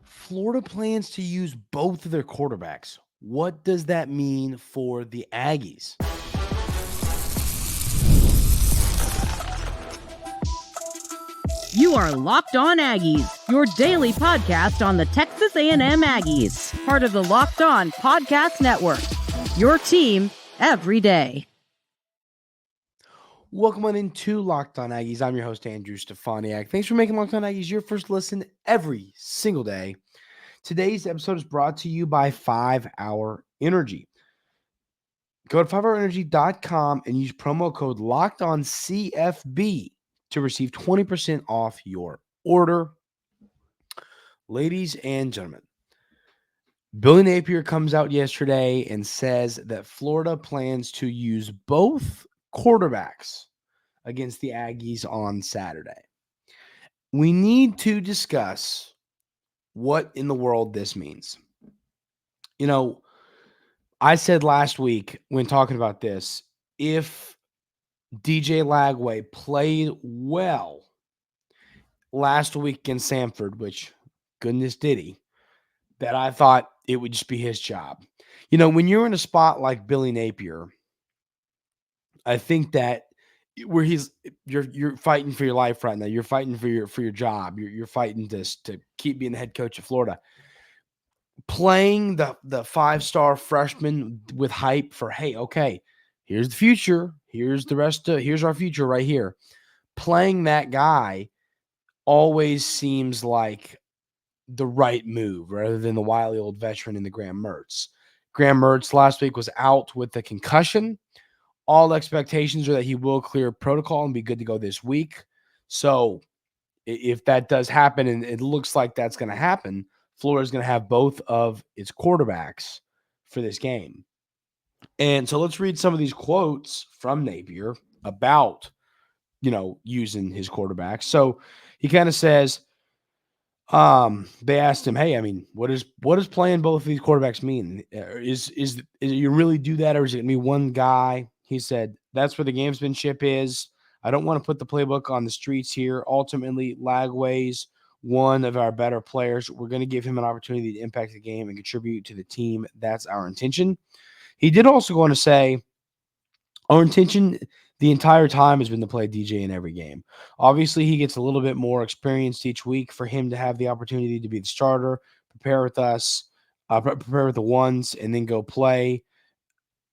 Florida plans to use both of their quarterbacks. What does that mean for the Aggies? You are Locked On Aggies, your daily podcast on the Texas A&M Aggies, part of the Locked On Podcast Network, your team every day. Welcome on into Locked On Aggies. I'm your host, Andrew Stefaniak. Thanks for making Locked On Aggies your first listen every single day. Today's episode is brought to you by 5 Hour Energy. Go to 5hourenergy.com and use promo code LOCKEDONCFB to receive 20% off your order. Ladies and gentlemen, Billy Napier comes out yesterday and says that Florida plans to use both quarterbacks against the Aggies on Saturday. We need to discuss what in the world this means. You know, I said last week when talking about this, if DJ Lagway played well last week against Samford, which goodness did he, that I thought it would just be his job. You know, when you're in a spot like Billy Napier, I think that where you're fighting for your life right now. You're fighting for your job. You're fighting to keep being the head coach of Florida. Playing the 5-star freshman with hype for, hey, okay, here's the future. Here's our future right here. Playing that guy always seems like the right move rather than the wily old veteran in the Graham Mertz. Graham Mertz last week was out with a concussion. All expectations are that he will clear protocol and be good to go this week. So if that does happen, and it looks like that's going to happen, Florida is going to have both of its quarterbacks for this game. And so let's read some of these quotes from Napier about, using his quarterbacks. So he kind of says, they asked him, hey, I mean, what does playing both of these quarterbacks mean? Is you really do that, or is it going to be one guy? He said, that's where the gamesmanship is. I don't want to put the playbook on the streets here. Ultimately, Lagway's one of our better players. We're going to give him an opportunity to impact the game and contribute to the team. That's our intention. He did also go on to say, our intention the entire time has been to play DJ in every game. Obviously, he gets a little bit more experienced each week. For him to have the opportunity to be the starter, prepare with us, prepare with the ones, and then go play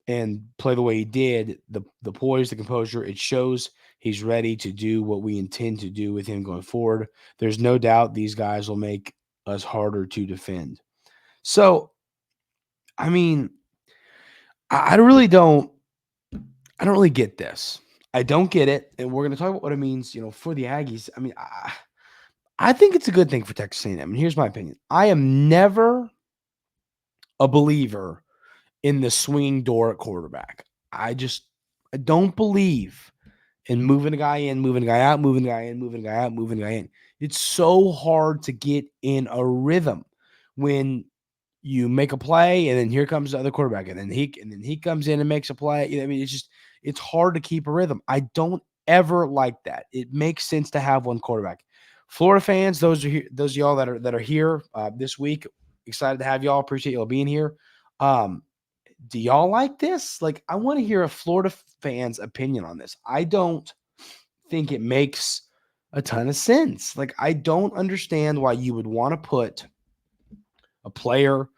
and play the way he did, the poise, the composure, it shows he's ready to do what we intend to do with him going forward. There's no doubt these guys will make us harder to defend. So, I mean, I don't really get this. I don't get it. And we're going to talk about what it means, for the Aggies. I mean, I think it's a good thing for Texas A&M. And here's my opinion. I am never a believer in the swinging door at quarterback. I don't believe in moving a guy in, moving a guy out, moving a guy in, moving a guy out, moving a guy in. It's so hard to get in a rhythm when you make a play and then here comes the other quarterback and then he comes in and makes a play. I mean, it's hard to keep a rhythm. I don't ever like that. It makes sense to have one quarterback. Florida fans, those of y'all that are here this week, excited to have y'all. Appreciate y'all being here. Do y'all like this? Like, I want to hear a Florida fan's opinion on this. I don't think it makes a ton of sense. Like, I don't understand why you would want to put a player,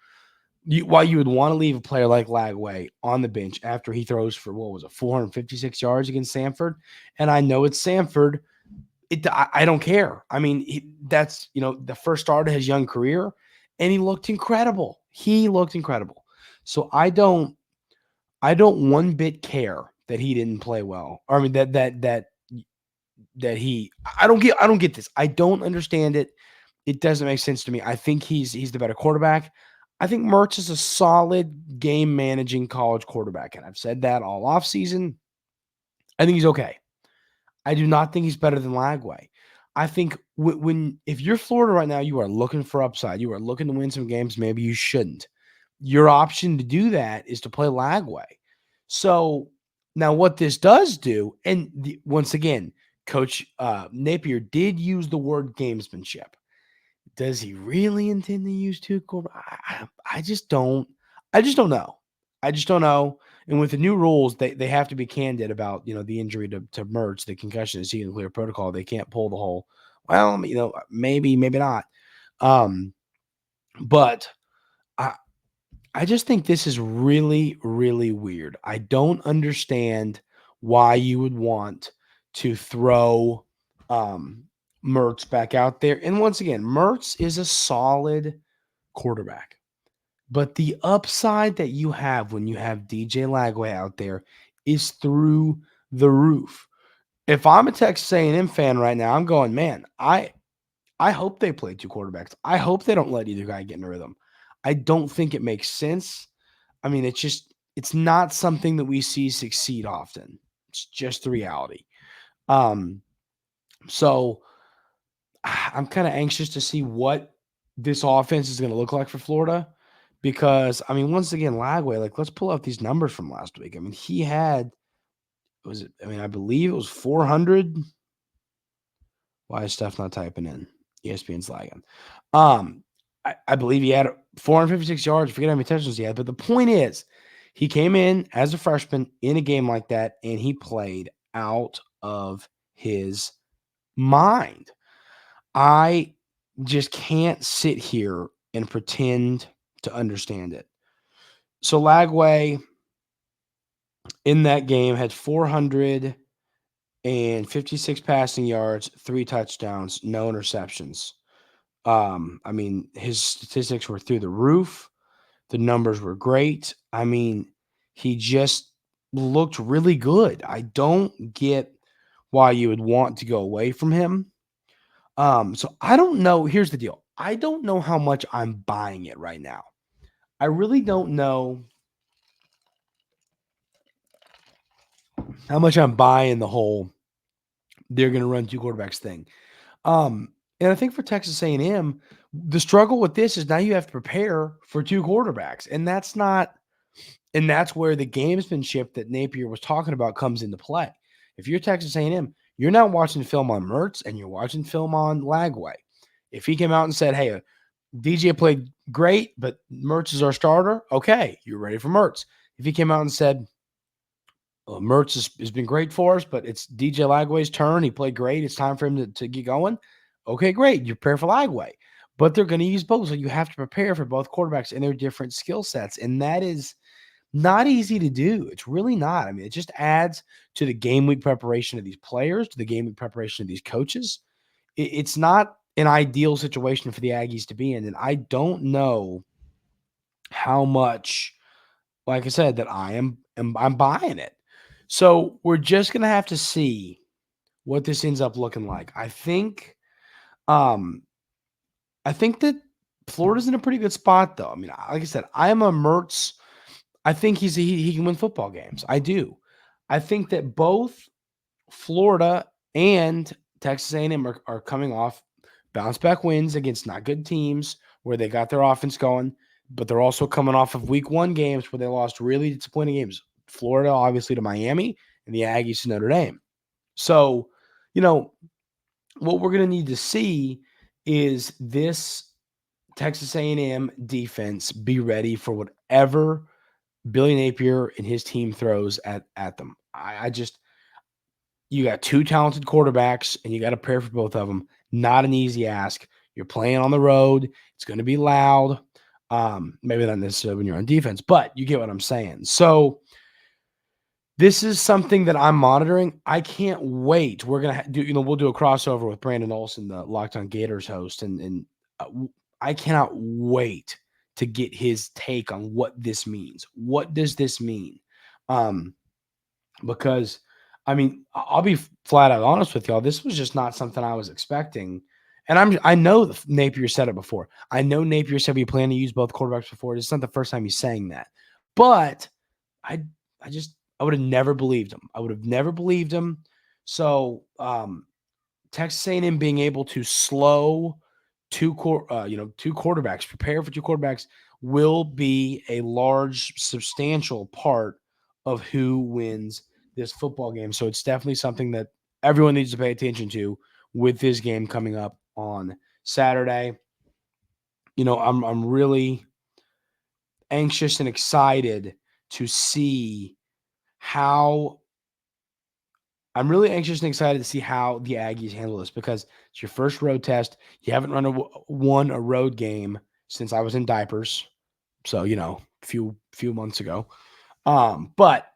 why you would want to leave a player like Lagway on the bench after he throws for, 456 yards against Samford. And I know it's Samford. I don't care. I mean, that's, the first start of his young career, and he looked incredible. So I don't one bit care that he didn't play well. I mean, I don't get this. I don't understand it. It doesn't make sense to me. I think he's the better quarterback. I think Mertz is a solid game managing college quarterback. And I've said that all offseason. I think he's okay. I do not think he's better than Lagway. I think if you're Florida right now, you are looking for upside. You are looking to win some games. Maybe you shouldn't. Your option to do that is to play Lagway. So now what this does do, and once again, Coach Napier did use the word gamesmanship. does he really intend to use two quarterbacks? I just don't. I just don't know. I just don't know. And with the new rules, they have to be candid about the injury to Mertz, the concussion, is he in clear protocol? They can't pull the whole. Well, maybe not. But I just think this is really, really weird. I don't understand why you would want to throw Mertz back out there. And once again, Mertz is a solid quarterback. But the upside that you have when you have DJ Lagway out there is through the roof. If I'm a Texas A&M fan right now, I'm going, man, I hope they play two quarterbacks. I hope they don't let either guy get in a rhythm. I don't think it makes sense. I mean, it's not something that we see succeed often. It's just the reality. So I'm kind of anxious to see what this offense is going to look like for Florida because, I mean, once again, Lagway, let's pull out these numbers from last week. I mean, he had, I believe it was 400. Why is stuff not typing in? ESPN's lagging. I believe he had 456 yards. I forget how many touchdowns he had. But the point is, he came in as a freshman in a game like that, and he played out of his mind. I just can't sit here and pretend to understand it. So Lagway in that game had 456 passing yards, 3 touchdowns, no interceptions. I mean, his statistics were through the roof. The numbers were great. I mean, he just looked really good. I don't get why you would want to go away from him. So I don't know. Here's the deal. I don't know how much I'm buying it right now. I really don't know how much I'm buying the whole they're going to run two quarterbacks thing. And I think for Texas A&M, the struggle with this is now you have to prepare for two quarterbacks, and that's where the gamesmanship that Napier was talking about comes into play. If you're Texas A&M, you're not watching film on Mertz and you're watching film on Lagway. If he came out and said, "Hey, DJ played great, but Mertz is our starter," okay, you're ready for Mertz. If he came out and said, Mertz has been great for us, but it's DJ Lagway's turn. He played great. It's time for him to get going. Okay, great. You prepare for Lagway. But they're going to use both. So you have to prepare for both quarterbacks and their different skill sets. And that is not easy to do. It's really not. I mean, it just adds to the game week preparation of these players, to the game week preparation of these coaches. It's not an ideal situation for the Aggies to be in. And I don't know how much, like I said, that I'm buying it. So we're just going to have to see what this ends up looking like. I think that Florida's in a pretty good spot, though. I mean, like I said, I am a Mertz. I think he can win football games. I do. I think that both Florida and Texas A&M are coming off bounce back wins against not good teams where they got their offense going, but they're also coming off of week 1 games where they lost really disappointing games. Florida, obviously, to Miami, and the Aggies to Notre Dame. So, what we're going to need to see is this Texas A&M defense be ready for whatever Billy Napier and his team throws at them. You got 2 talented quarterbacks, and you got to prepare for both of them. Not an easy ask. You're playing on the road. It's going to be loud. Maybe not necessarily when you're on defense, but you get what I'm saying. So this is something that I'm monitoring. I can't wait. We're going to do, we'll do a crossover with Brandon Olson, the Locked On Gators host, and I cannot wait to get his take on what this means. What does this mean? Because, I mean, I'll be flat out honest with y'all. This was just not something I was expecting. And I know Napier said it before. I know Napier said we plan to use both quarterbacks before. It's not the first time he's saying that. But I would have never believed him. I would have never believed him. So Texas A&M being able to slow two quarterbacks, prepare for two quarterbacks, will be a large, substantial part of who wins this football game. So it's definitely something that everyone needs to pay attention to with this game coming up on Saturday. I'm really anxious and excited to see how the Aggies handle this, because it's your first road test. You haven't won a road game since I was in diapers. So, few months ago. But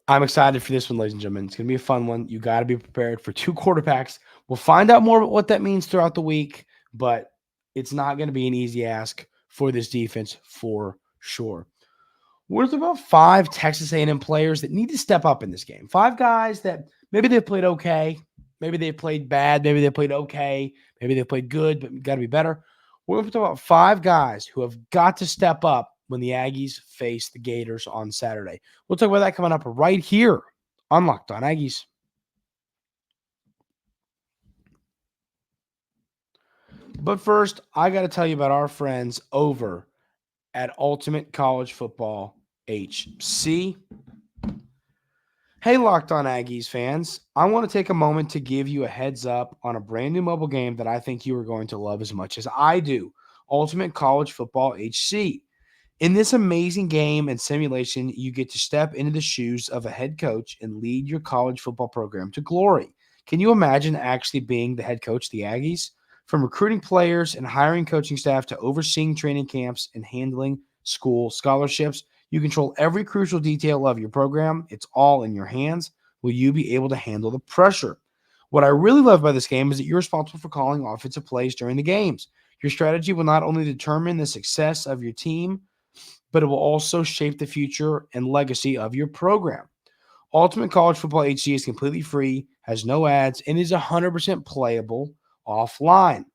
I'm excited for this one, ladies and gentlemen. It's going to be a fun one. You got to be prepared for two quarterbacks. We'll find out more about what that means throughout the week, but it's not going to be an easy ask for this defense for sure. We're about 5 Texas A&M players that need to step up in this game. 5 guys that maybe they've played okay, maybe they played bad, maybe they played okay, maybe they played good, but got to be better. We're going to talk about 5 guys who have got to step up when the Aggies face the Gators on Saturday. We'll talk about that coming up right here on Locked On Aggies. But first, I got to tell you about our friends over at Ultimate College Football HC. Hey, Locked On Aggies fans. I want to take a moment to give you a heads up on a brand new mobile game that I think you are going to love as much as I do. Ultimate College Football HC. In this amazing game and simulation, you get to step into the shoes of a head coach and lead your college football program to glory. Can you imagine actually being the head coach of the Aggies? From recruiting players and hiring coaching staff to overseeing training camps and handling school scholarships, you control every crucial detail of your program. It's all in your hands. Will you be able to handle the pressure? What I really love about this game is that you're responsible for calling offensive plays during the games. Your strategy will not only determine the success of your team, but it will also shape the future and legacy of your program. Ultimate College Football HC is completely free, has no ads, and is 100% playable offline.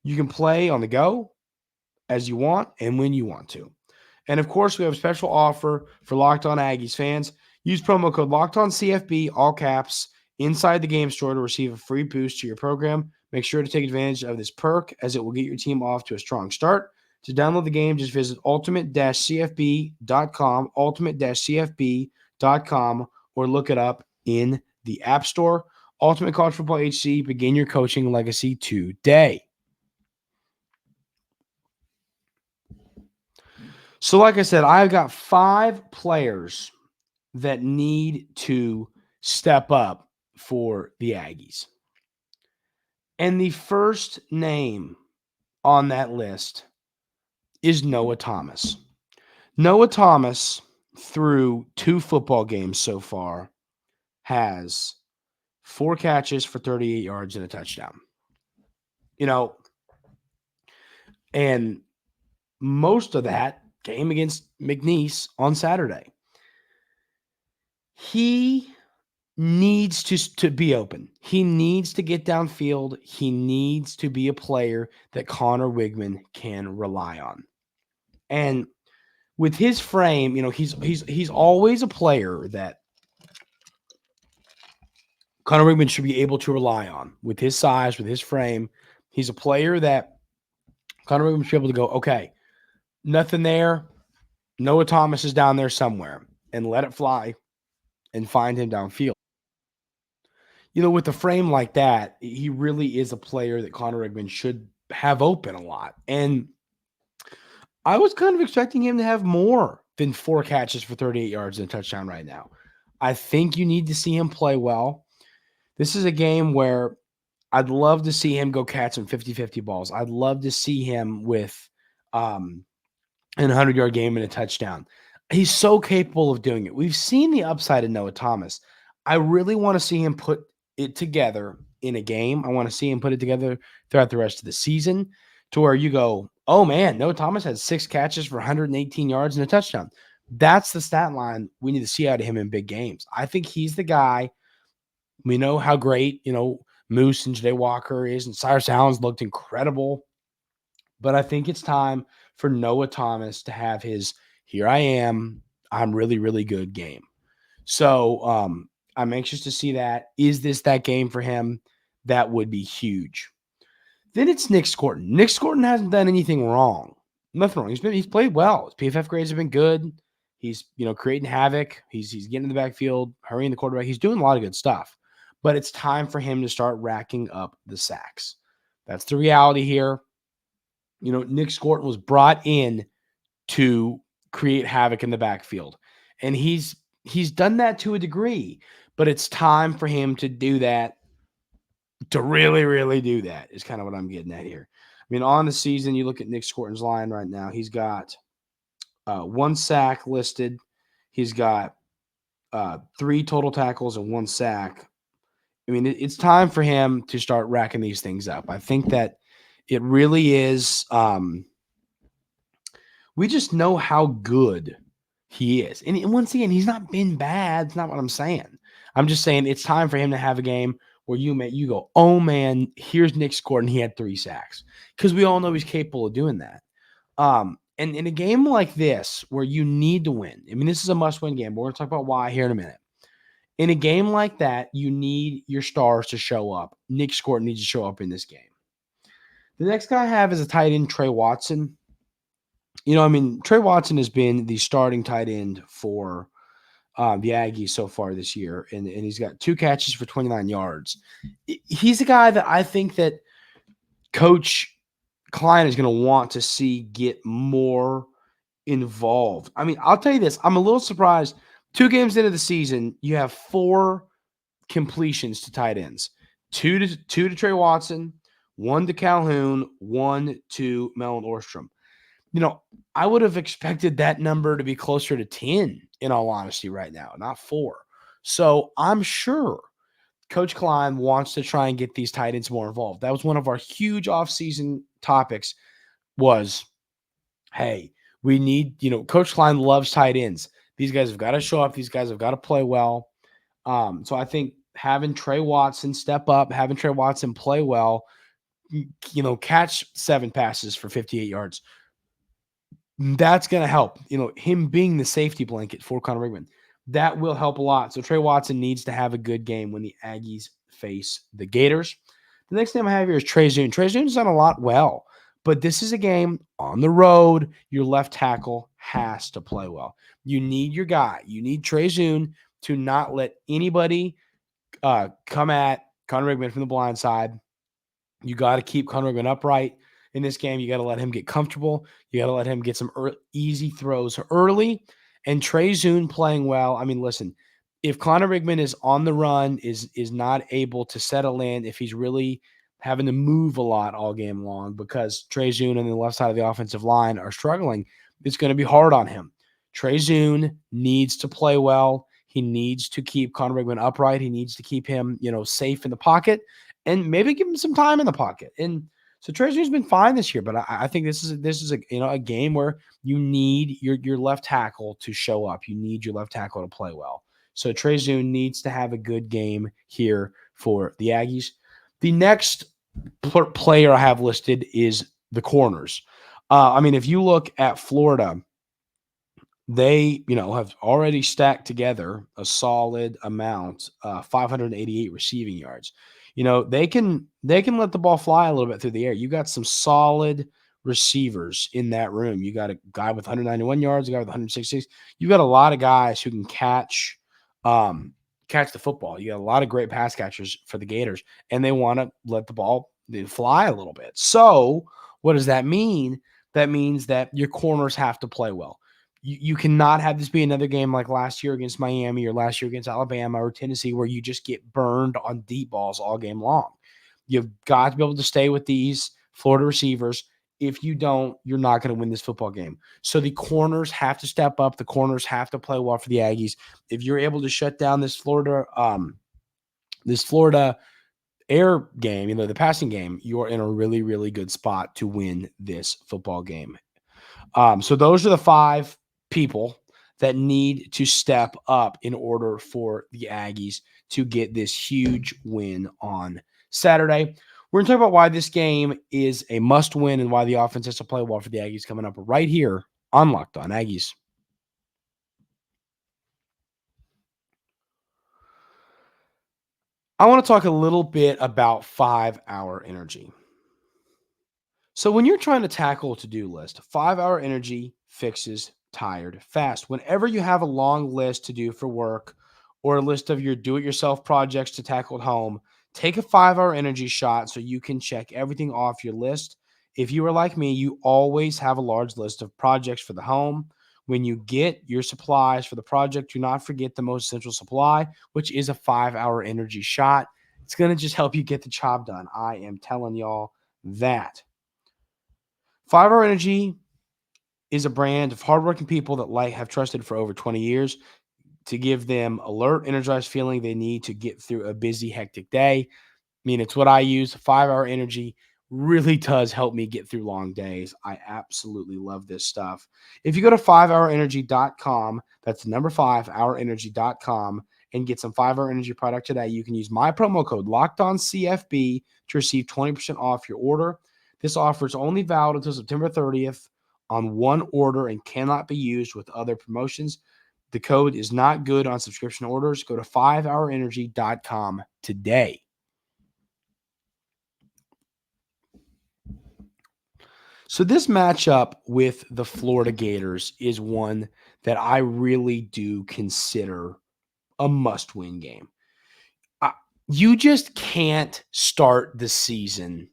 You can play on the go as you want and when you want to. And of course, we have a special offer for Locked On Aggies fans. Use promo code LOCKEDONCFB, all caps, inside the game store to receive a free boost to your program. Make sure to take advantage of this perk, as it will get your team off to a strong start. To download the game, just visit ultimate-cfb.com, ultimate-cfb.com, or look it up in the App Store. Ultimate College Football HC, begin your coaching legacy today. So like I said, I've got 5 players that need to step up for the Aggies. And the first name on that list is Noah Thomas. Noah Thomas, through 2 football games so far, has 4 catches for 38 yards and a touchdown. And most of that came against McNeese on Saturday. He needs to be open. He needs to get downfield. He needs to be a player that Connor Wigman can rely on. And with his frame, he's always a player that Connor Wigman should be able to rely on. With his size, with his frame, he's a player that Connor Wigman should be able to go, okay, nothing there. Noah Thomas is down there somewhere, and let it fly and find him downfield. With a frame like that, he really is a player that Connor Wigman should have open a lot. And I was kind of expecting him to have more than 4 catches for 38 yards and a touchdown right now. I think you need to see him play well. This is a game where I'd love to see him go catch some 50-50 balls. I'd love to see him with an 100-yard game and a touchdown. He's so capable of doing it. We've seen the upside in Noah Thomas. I really want to see him put it together in a game. I want to see him put it together throughout the rest of the season to where you go, oh man, Noah Thomas had 6 catches for 118 yards and a touchdown. That's the stat line we need to see out of him in big games. I think he's the guy. We know how great, Moose and Jay Walker is, and Cyrus Allen's looked incredible. But I think it's time for Noah Thomas to have his here I am, I'm really, really good game. So I'm anxious to see that. Is this that game for him? That would be huge. Then it's Nick Scorton. Nick Scorton hasn't done anything wrong. Nothing wrong. He's played well. His PFF grades have been good. He's creating havoc. He's getting in the backfield, hurrying the quarterback. He's doing a lot of good stuff. But it's time for him to start racking up the sacks. That's the reality here. Nick Scorton was brought in to create havoc in the backfield. And he's done that to a degree, but it's time for him to do that, to really, really do that, is kind of what I'm getting at here. I mean, on the season, you look at Nick Scorton's line right now, he's got 1 sack listed. He's got 3 total tackles and 1 sack. I mean, it's time for him to start racking these things up. I think that it really is. We just know how good he is. And once again, he's not been bad. It's not what I'm saying. I'm just saying it's time for him to have a game where you go, oh, man, here's Nick Scorton. He had 3 sacks. Because we all know he's capable of doing that. And in a game like this where you need to win, I mean, this is a must-win game, but we're going to talk about why here in a minute. In a game like that, you need your stars to show up. Nick Scorton needs to show up in this game. The next guy I have is a tight end, Trey Watson. Trey Watson has been the starting tight end for the Aggies so far this year, and he's got 2 catches for 29 yards. He's a guy that I think that Coach Klein is going to want to see get more involved. I mean, I'll tell you this. I'm a little surprised. 2 games into the season, you have 4 completions to tight ends. 2 to Trey Watson, 1 to Calhoun, 1 to Melvin Orstrom. I would have expected that number to be closer to 10, in all honesty, right now, not 4. So I'm sure Coach Klein wants to try and get these tight ends more involved. That was one of our huge offseason topics was, hey, we need, Coach Klein loves tight ends. These guys have got to show up. These guys have got to play well. So I think having Trey Watson step up, having Trey Watson play well, catch 7 passes for 58 yards, that's going to help. Him being the safety blanket for Connor Rigman, that will help a lot. So Trey Watson needs to have a good game when the Aggies face the Gators. The next name I have here is Trey Zune. Trey Zune's done a lot well, but this is a game on the road. Your left tackle has to play well. You need your guy. You need Trey Zune to not let anybody come at Connor Rigman from the blind side. You got to keep Connor Rigman upright in this game. You got to let him get comfortable. You got to let him get some easy throws early. And Trey Zune playing well. I mean, listen, if Connor Rigman is on the run, is not able to settle in, if he's really having to move a lot all game long because Trey Zune and the left side of the offensive line are struggling, it's going to be hard on him. Trey Zune needs to play well. He needs to keep Connor Rigman upright. He needs to keep him, safe in the pocket and maybe give him some time in the pocket. And so Trey Zune's been fine this year, but I think this is a game where you need your left tackle to show up. You need your left tackle to play well. So Trey Zune needs to have a good game here for the Aggies. The next player I have listed is the corners. If you look at Florida, they have already stacked together a solid amount, 588 receiving yards. They can let the ball fly a little bit through the air. You got some solid receivers in that room. You got a guy with 191 yards, a guy with 166. You got a lot of guys who can catch the football. You got a lot of great pass catchers for the Gators, and they want to let the ball fly a little bit. So what does that mean? That means that your corners have to play well. You cannot have this be another game like last year against Miami or last year against Alabama or Tennessee where you just get burned on deep balls all game long. You've got to be able to stay with these Florida receivers. If you don't, you're not going to win this football game. So the corners have to step up. The corners have to play well for the Aggies. If you're able to shut down this Florida air game, the passing game, you're in a really, really good spot to win this football game. So those are the 5 people that need to step up in order for the Aggies to get this huge win on Saturday. We're going to talk about why this game is a must-win and why the offense has to play well for the Aggies coming up right here on Locked On Aggies. I want to talk a little bit about 5-hour energy. So when you're trying to tackle a to-do list, 5-hour energy fixes tired fast. Whenever you have a long list to do for work or a list of your do-it-yourself projects to tackle at home, take a 5-hour energy shot so you can check everything off your list If you are like me, you always have a large list of projects for the home. When you get your supplies for the project, do not forget the most essential supply, which is a 5-hour energy shot. It's going to just help you get the job done. I am telling y'all that. 5-hour energy is a brand of hardworking people that have trusted for over 20 years to give them alert, energized feeling they need to get through a busy, hectic day. I mean, it's what I use. 5-hour energy really does help me get through long days. I absolutely love this stuff. If you go to 5hourenergy.com, that's the number 5hourenergy.com, and get some 5-hour energy product today, you can use my promo code LOCKEDONCFB to receive 20% off your order. This offer is only valid until September 30th on one order and cannot be used with other promotions. The code is not good on subscription orders. Go to 5hourenergy.com today. So this matchup with the Florida Gators is one that I really do consider a must-win game. You just can't start the season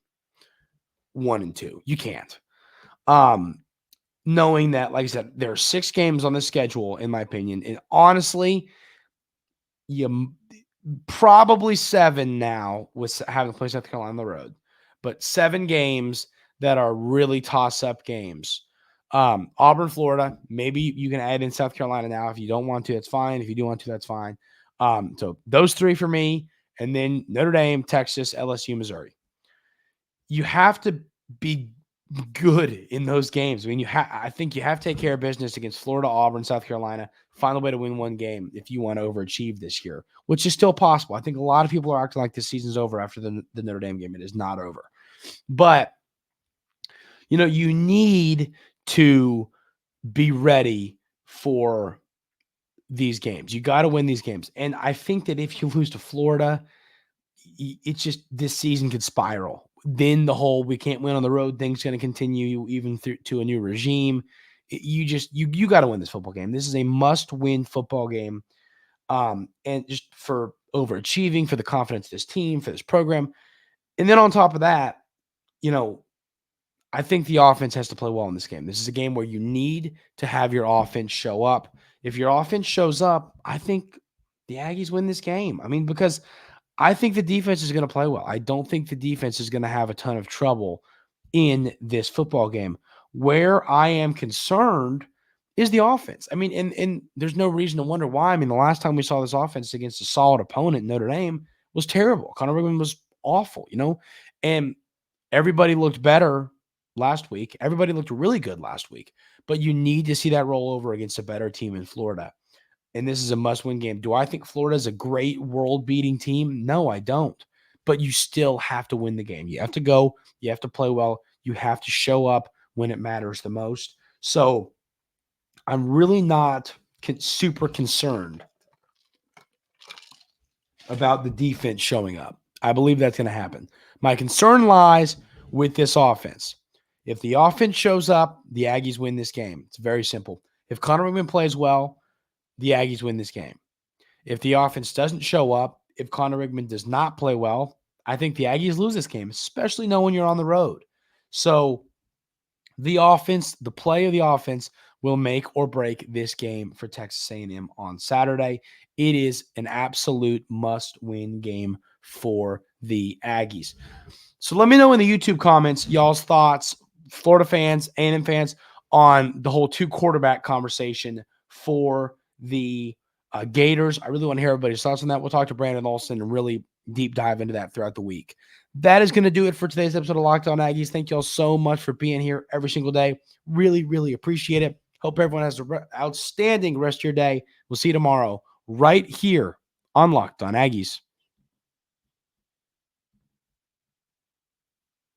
1-2. You can't. Knowing that, like I said, there are 6 games on the schedule, in my opinion, and honestly, you probably 7 now with having to play South Carolina on the road, but 7 games that are really toss-up games. Auburn, Florida, maybe you can add in South Carolina now. If you don't want to, that's fine. If you do want to, that's fine. So those 3 for me, and then Notre Dame, Texas, LSU, Missouri. You have to be good in those games. I mean, I think you have to take care of business against Florida, Auburn, South Carolina. Find a way to win one game if you want to overachieve this year, which is still possible. I think a lot of people are acting like this season's over after the Notre Dame game. It is not over. But, you need to be ready for these games. You got to win these games. And I think that if you lose to Florida, it's just this season could spiral. Then the whole we can't win on the road thing's going to continue even through to a new regime. You got to win this football game. This is a must-win football game. And just for overachieving, for the confidence of this team, for this program. And then on top of that, I think the offense has to play well in this game. This is a game where you need to have your offense show up. If your offense shows up, I think the Aggies win this game. I mean, because I think the defense is going to play well. I don't think the defense is going to have a ton of trouble in this football game. Where I am concerned is the offense. I mean, and there's no reason to wonder why. I mean, the last time we saw this offense against a solid opponent, Notre Dame, was terrible. Conor Rigman was awful, and everybody looked better last week. Everybody looked really good last week, but you need to see that roll over against a better team in Florida. And this is a must-win game. Do I think Florida is a great world-beating team? No, I don't. But you still have to win the game. You have to go. You have to play well. You have to show up when it matters the most. So I'm really not super concerned about the defense showing up. I believe that's going to happen. My concern lies with this offense. If the offense shows up, the Aggies win this game. It's very simple. If Conor Rigman plays well, the Aggies win this game. If the offense doesn't show up, if Conor Rigman does not play well, I think the Aggies lose this game, especially knowing you're on the road. So the offense, the play of the offense will make or break this game for Texas A&M on Saturday. It is an absolute must-win game for the Aggies. So let me know in the YouTube comments y'all's thoughts, Florida fans, A&M fans, on the whole 2-quarterback conversation for the Gators. I really want to hear everybody's thoughts on that. We'll talk to Brandon Olson and really deep dive into that throughout the week. That is going to do it for today's episode of Locked On Aggies. Thank you all so much for being here every single day. Really, really appreciate it. Hope everyone has an outstanding rest of your day. We'll see you tomorrow right here on Locked On Aggies.